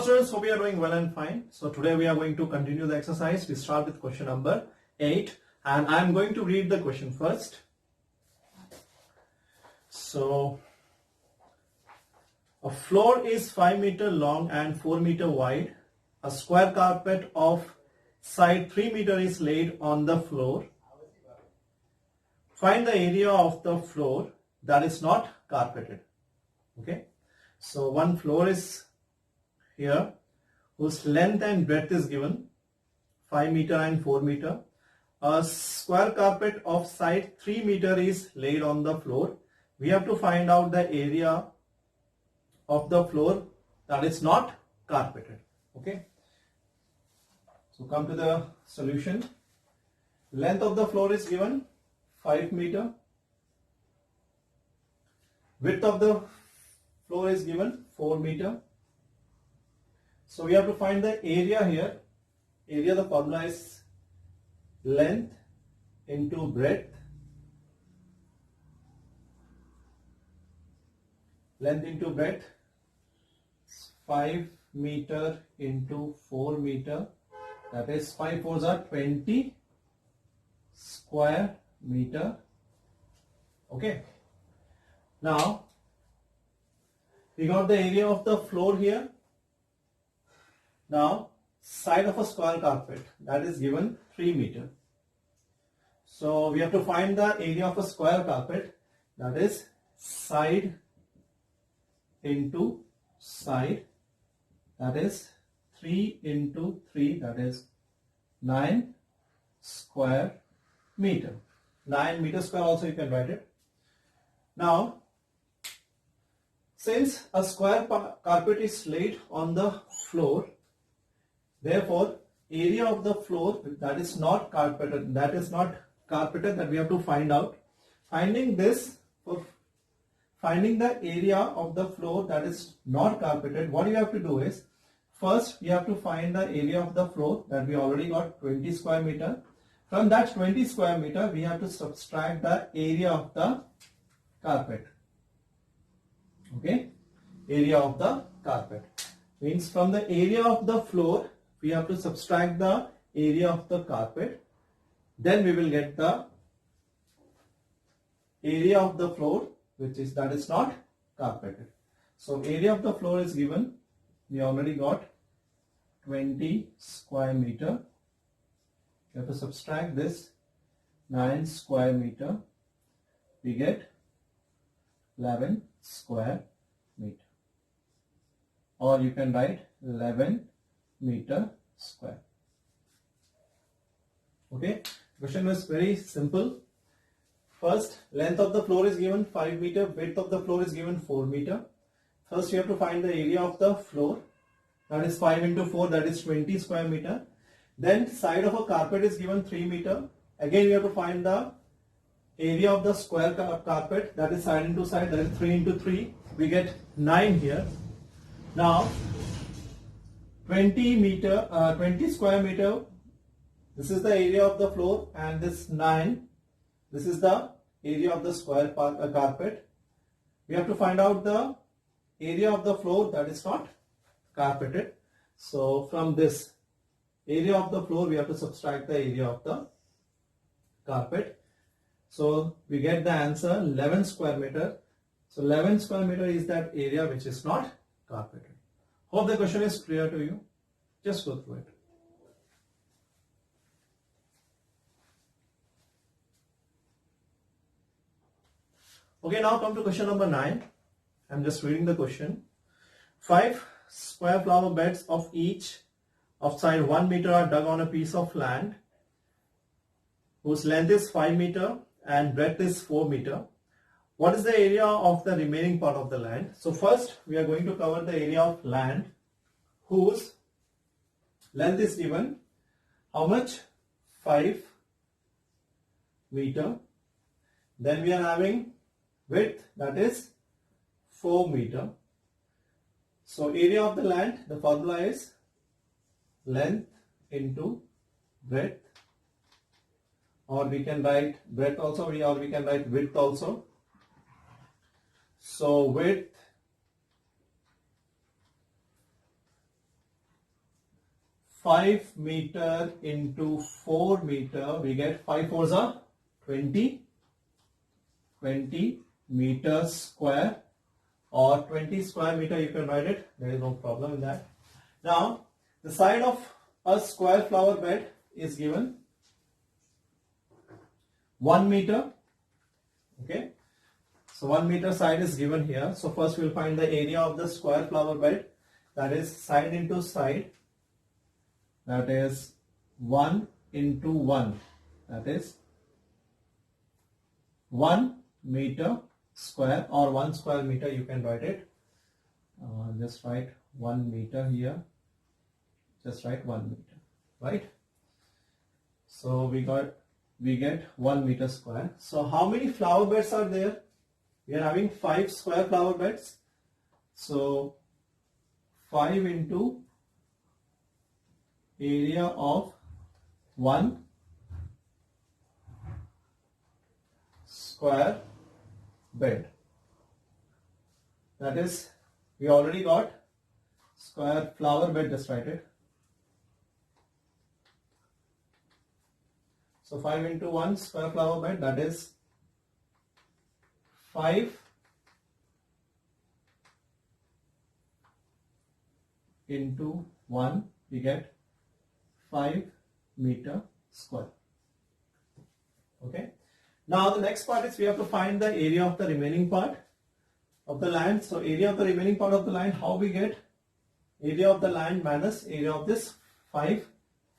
Hello students, hope you are doing well and fine. So today we are going to continue the exercise. We start with question number 8 and I am going to read the question first. So a floor is 5 meter long and 4 meter wide. A square carpet of side 3 meter is laid on the floor. Find the area of the floor that is not carpeted. Okay. So one floor is here whose length and breadth is given 5 meter and 4 meter. A square carpet of side 3 meter is laid on the floor. We have to find out the area of the floor that is not carpeted. Okay. So come to the solution. Length of the floor is given 5 meter. Width of the floor is given 4 meter. So we have to find the area here. Area, the formula is length into breadth. Length into breadth. 5 meter into 4 meter. That is 5 fours are 20 square meter. Okay. Now we got the area of the floor here. Now side of a square carpet, that is given 3 meter. So we have to find the area of a square carpet, that is side into side, that is 3 into 3, that is 9 square meter. 9 meter square also you can write it. Now since a square carpet is laid on the floor, therefore area of the floor that is not carpeted, that we have to find out. Finding this, for finding the area of the floor that is not carpeted, what you have to do is, first we have to find the area of the floor that we already got 20 square meter. From that 20 square meter we have to subtract the area of the carpet. Okay, area of the carpet means from the area of the floor we have to subtract the area of the carpet. Then we will get the area of the floor that is not carpeted. So area of the floor is given. We already got 20 square meter. You have to subtract this 9 square meter. We get 11 square meter. Or you can write 11 meter square. Okay, question is very simple. First, length of the floor is given 5 meter, width of the floor is given 4 meter. First you have to find the area of the floor, that is 5 into 4, that is 20 square meter. Then side of a carpet is given 3 meter. Again we have to find the area of the square carpet, that is side into side, that is 3 into 3. We get 9 here. Now 20 square meter, this is the area of the floor, and this 9, this is the area of the square carpet. We have to find out the area of the floor that is not carpeted. So from this area of the floor we have to subtract the area of the carpet. So we get the answer 11 square meter. So 11 square meter is that area which is not carpeted. Hope the question is clear to you. Just go through it. Okay, now come to question number 9. I'm just reading the question. 5 square flower beds of each of side 1 meter are dug on a piece of land whose length is 5 meter and breadth is 4 meter. What is the area of the remaining part of the land? So first we are going to cover the area of land whose length is given. How much? 5 meter. Then we are having width, that is 4 meter. So area of the land, the formula is length into breadth, or we can write breadth also, or we can write width also. So width 5 meter into 4 meter, we get 5 fours are 20 meters square, or 20 square meter, you can write it, there is no problem in that. Now the side of a square flower bed is given 1 meter. Okay, so 1 meter side is given here. So first we'll find the area of the square flower bed, that is side into side, that is 1 into 1, that is 1 meter square, or 1 square meter, you can write it. Just write 1 meter here, just write 1 meter, right? So we get 1 meter square. So how many flower beds are there? We are having 5 square flower beds. So 5 into area of 1 square bed, that is, we already got square flower bed, just write it. So 5 into 1 square flower bed, that is 5 into 1, we get 5 meter square. Okay. Now the next part is we have to find the area of the remaining part of the land. So area of the remaining part of the land, how we get? Area of the land minus area of this 5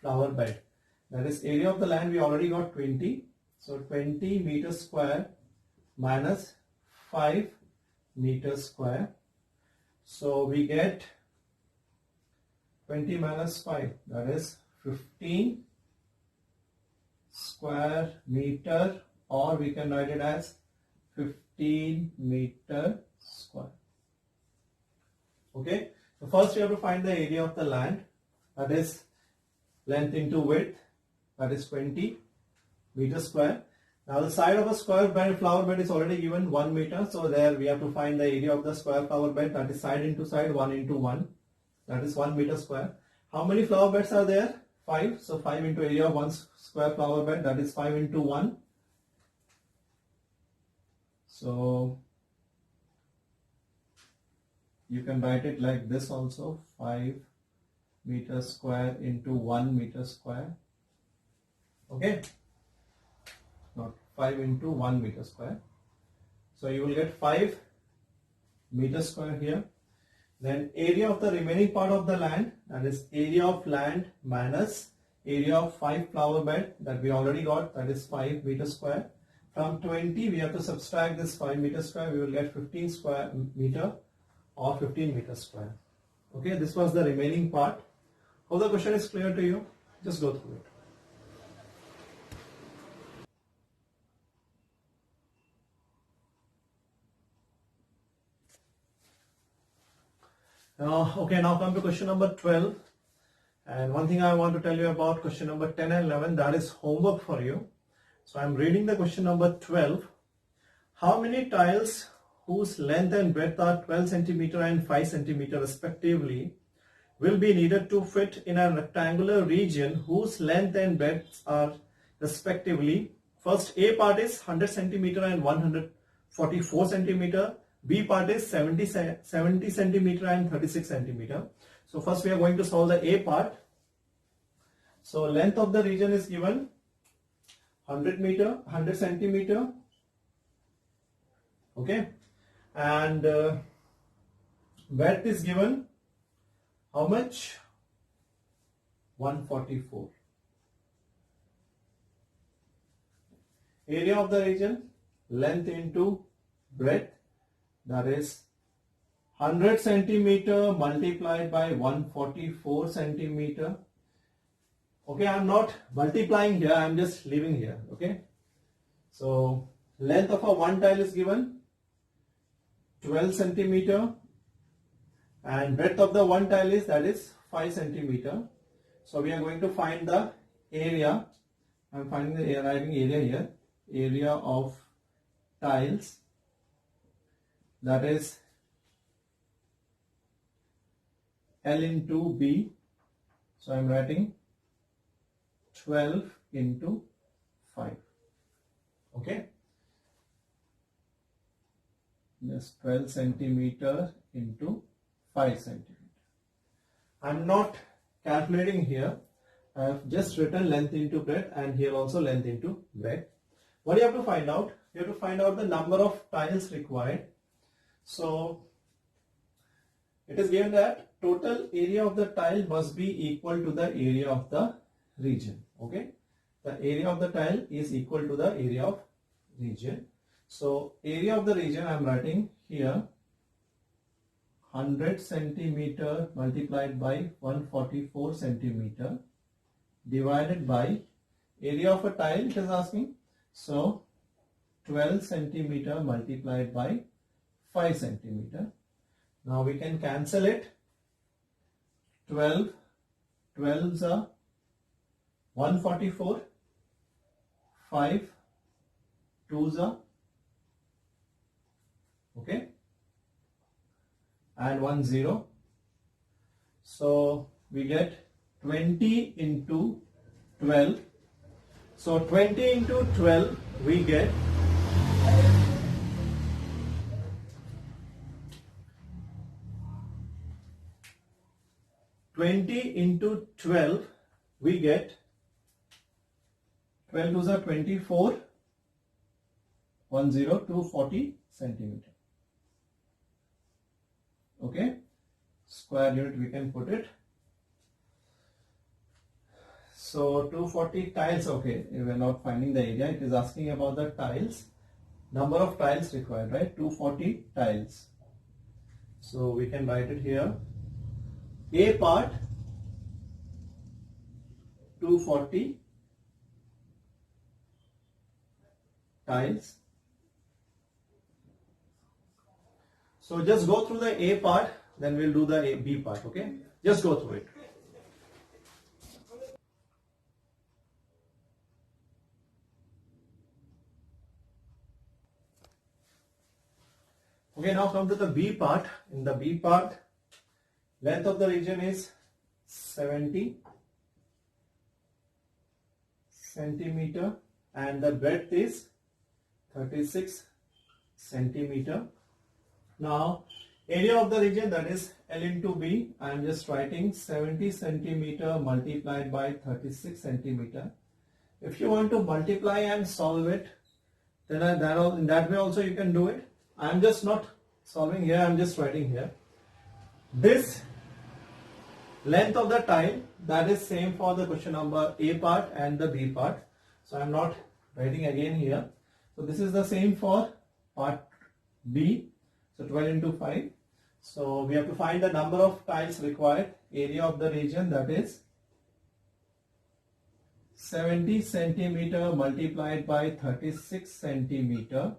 flower bed. That is, area of the land we already got 20. So 20 meters square minus 5 meters square. So we get 20 minus 5, that is 15 square meter, or we can write it as 15 meter square. Okay, so first we have to find the area of the land, that is length into width, that is 20 meters square. Now the side of a square bed, flower bed, is already given 1 meter. So there we have to find the area of the square flower bed, that is side into side, 1 into 1, that is 1 meter square. How many flower beds are there? 5. So 5 into area of 1 square flower bed, that is 5 into 1. So you can write it like this also, 5 meter square into 1 meter square. Okay, not 5 into 1 meter square. So you will get 5 meter square here. Then area of the remaining part of the land, that is area of land minus area of 5 flower bed, that we already got, that is 5 meter square. From 20 we have to subtract this 5 meter square, we will get 15 square meter, or 15 meter square. Okay, this was the remaining part. Hope the question is clear to you. Just go through it. Okay, now come to question number 12. And one thing I want to tell you about question number 10 and 11, that is homework for you. So I am reading the question number 12. How many tiles whose length and breadth are 12 centimeter and 5 centimeter respectively will be needed to fit in a rectangular region whose length and breadth are respectively, first A part is 100 centimeter and 144 centimeter, B part is 70 centimeter and 36 centimeter. So first we are going to solve the A part. So length of the region is given 100 centimeter. Okay, and breadth is given how much? 144. Area of the region, length into breadth, that is 100 centimeter multiplied by 144 centimeter. Okay, I am not multiplying here, I am just leaving here. Okay, so length of a one tile is given 12 centimeter and breadth of the one tile is, that is 5 centimeter. So we are going to find the area. I am finding the arriving area here. Area of tiles, that is L into B. So I'm writing 12 into 5. Okay. Just 12 centimeter into 5 centimeter. I'm not calculating here. I have just written length into breadth, and here also length into breadth. What do you have to find out? You have to find out the number of tiles required. So it is given that total area of the tile must be equal to the area of the region. Okay, the area of the tile is equal to the area of region. So area of the region I am writing here 100 centimeter multiplied by 144 centimeter divided by area of a tile it is asking. So 12 centimeter multiplied by 5 centimeter. Now we can cancel it. 12s are 144, 5 2s are, okay, and 1 0. So we get 20 into 12. So 20 into 12 we get 20 into 12 we get 12 2s are 24, 1 0, 240 centimeter. Okay, square unit we can put it. So 240 tiles. Okay, we are not finding the area, it is asking about the tiles, number of tiles required, right? 240 tiles. So we can write it here. A part 240 tiles. So just go through the A part, then we'll do the B part. Okay, just go through it. Okay, now come to the B part. In the B part, length of the region is 70 centimeter and the breadth is 36 centimeter. Now area of the region, that is L into B, I am just writing 70 centimeter multiplied by 36 centimeter. If you want to multiply and solve it, then in that way also you can do it. I am just not solving here, I am just writing here. This length of the tile, that is same for the question number A part and the B part. So I am not writing again here. So this is the same for part B. So 12 into 5. So we have to find the number of tiles required. Area of the region, that is 70 centimeter multiplied by 36 centimeter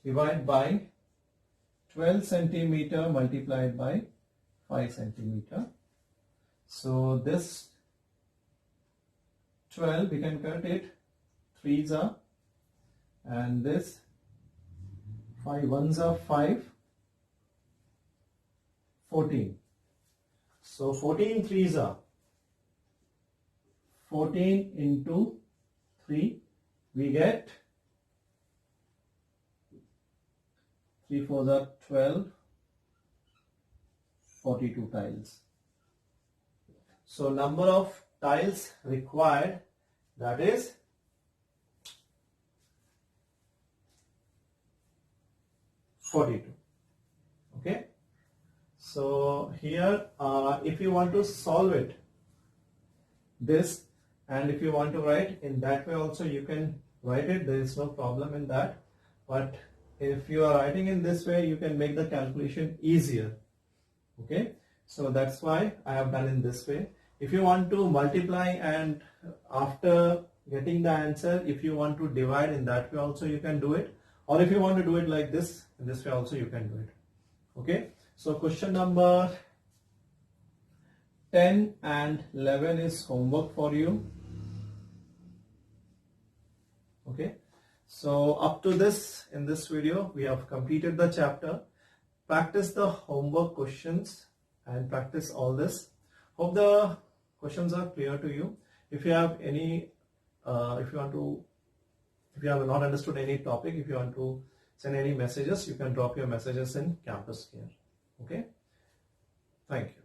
divided by 12 centimeter multiplied by 5 centimeter. So this 12 we can cut it, 3s are, and this 5 1s are 5, 14. So 14 3s are 14 into 3 we get 3 4s are 12, 42 tiles. So number of tiles required, that is 42. Okay, so here if you want to solve it this, and if you want to write in that way also you can write it, there is no problem in that. But if you are writing in this way, you can make the calculation easier. Okay, so that's why I have done in this way. If you want to multiply and after getting the answer, if you want to divide in that way also you can do it, or if you want to do it like this, in this way also you can do it. Okay, so question number 10 and 11 is homework for you. Okay, so up to this, in this video we have completed the chapter. Practice the homework questions and practice all this. Hope the questions are clear to you. If you have any, if you have not understood any topic, if you want to send any messages, you can drop your messages in campus here. Okay. Thank you.